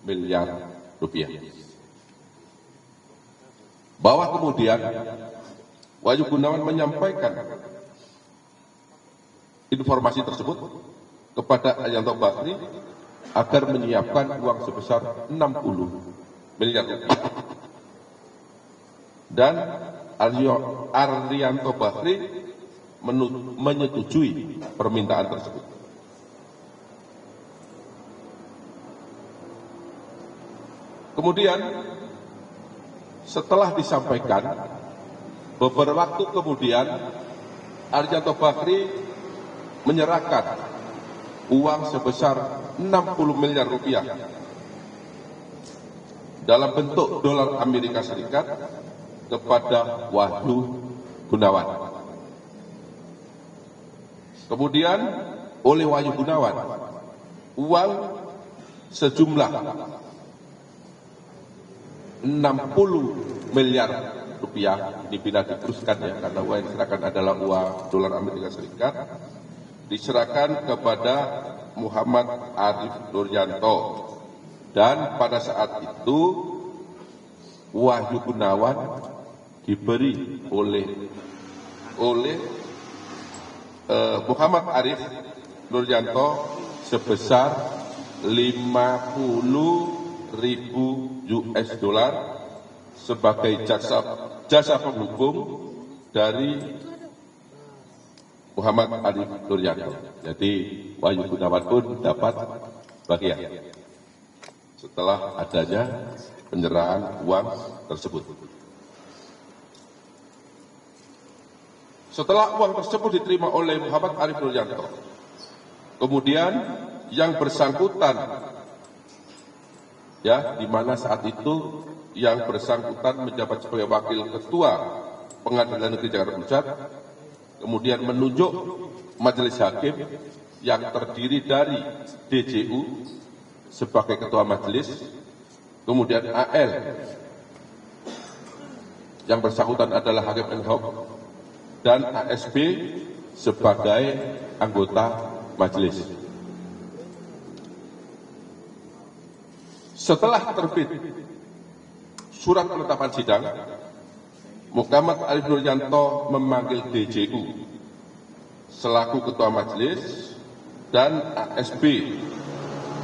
miliar rupiah. Bahwa kemudian Wahyu Gunawan menyampaikan informasi tersebut kepada Arianto Bakri agar menyiapkan uang sebesar 60 miliar rupiah. Dan Arianto Bakri menyetujui permintaan tersebut. Kemudian setelah disampaikan, beberapa waktu kemudian Arianto Bakri menyerahkan uang sebesar 60 miliar rupiah dalam bentuk dolar Amerika Serikat kepada Wahyu Gunawan. Kemudian oleh Wahyu Gunawan, uang sejumlah 60 miliar rupiah, ini bila diteruskan ya, karena uang yang diserahkan adalah uang dolar Amerika Serikat, diserahkan kepada Muhammad Arif Nuryanto. Dan pada saat itu Wahyu Gunawan diberi oleh Muhammad Arif Nuryanto sebesar 50.000 US dollar sebagai jasa penghukum dari Muhammad Arif Nuryanto. Jadi Wahyu Gunawan pun dapat bagian setelah adanya penyerahan uang tersebut. Setelah uang tersebut diterima oleh Muhammad Arif Nuryanto, kemudian yang bersangkutan, ya, di mana saat itu yang bersangkutan menjabat sebagai wakil ketua Pengadilan Negeri Jakarta Pusat, kemudian menunjuk majelis hakim yang terdiri dari DJU sebagai ketua majelis, kemudian AL yang bersangkutan adalah hakim ad hoc, dan ASB sebagai anggota majelis. Setelah terbit surat penetapan sidang, Muhammad Arif Nuryanto memanggil DJU selaku ketua majelis dan ASB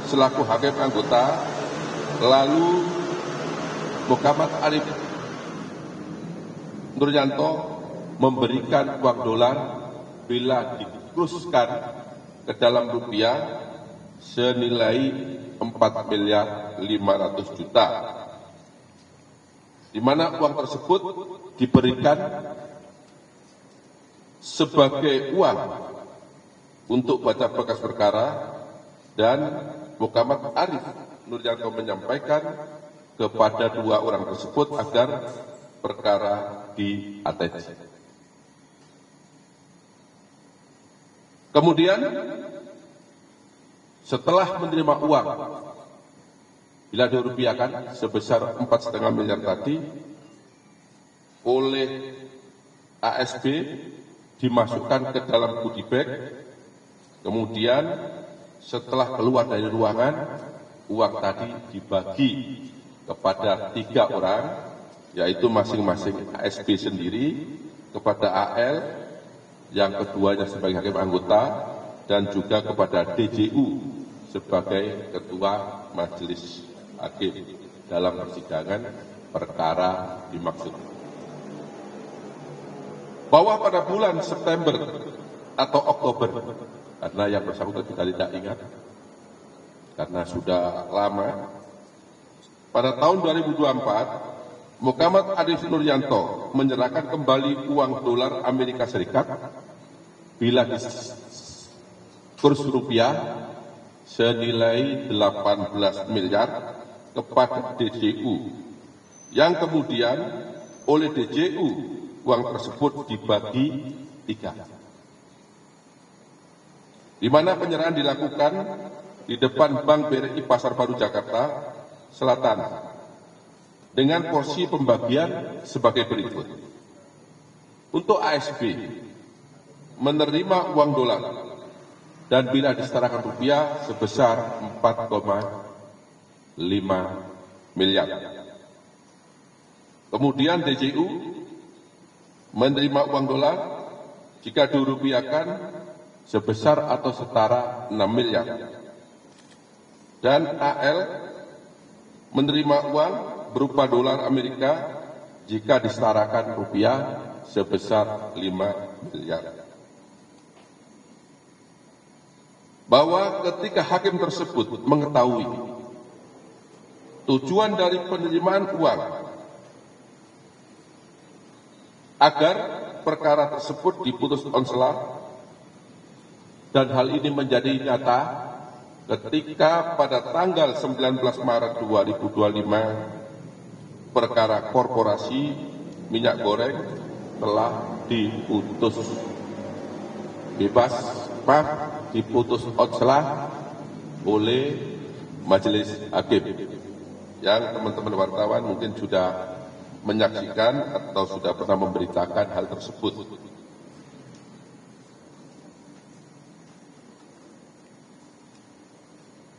selaku hakim anggota. Lalu Muhammad Arif Nuryanto memberikan uang dolar bila dikurskan ke dalam rupiah senilai 4.500.000.000, di mana uang tersebut diberikan sebagai uang untuk baca berkas perkara, dan Muhammad Arif Nuryanto menyampaikan kepada dua orang tersebut agar perkara di-ATC. Kemudian setelah menerima uang bila dirupiahkan sebesar 4,5 miliar tadi oleh ASB, dimasukkan ke dalam goodie bag. Kemudian setelah keluar dari ruangan, uang tadi dibagi kepada 3 orang, yaitu masing-masing ASB sendiri, kepada AL yang keduanya sebagai hakim anggota, dan juga kepada DJU sebagai ketua majelis hakim dalam persidangan perkara dimaksud. Bahwa pada bulan September atau Oktober, karena yang bersangkutan kita tidak ingat karena sudah lama, pada tahun 2024 Muhammad Arif Nuryanto menyerahkan kembali uang dolar Amerika Serikat bila kurs rupiah senilai 18 miliar kepada DJU, yang kemudian oleh DJU uang tersebut dibagi 3, di mana penyerahan dilakukan di depan Bank BRI Pasar Baru Jakarta Selatan dengan porsi pembagian sebagai berikut. Untuk ASB menerima uang dolar dan bila disetarakan rupiah sebesar 4,5 miliar. Kemudian DJU menerima uang dolar jika dirupiahkan sebesar atau setara 6 miliar. Dan AL menerima uang berupa dolar Amerika jika disetarakan rupiah sebesar 5 miliar. Bahwa ketika hakim tersebut mengetahui tujuan dari penerimaan uang agar perkara tersebut diputus onsela, dan hal ini menjadi nyata ketika pada tanggal 19 Maret 2025 perkara korporasi minyak goreng telah diputus diputus onsela oleh majelis hakim, yang teman-teman wartawan mungkin sudah menyaksikan atau sudah pernah memberitakan hal tersebut.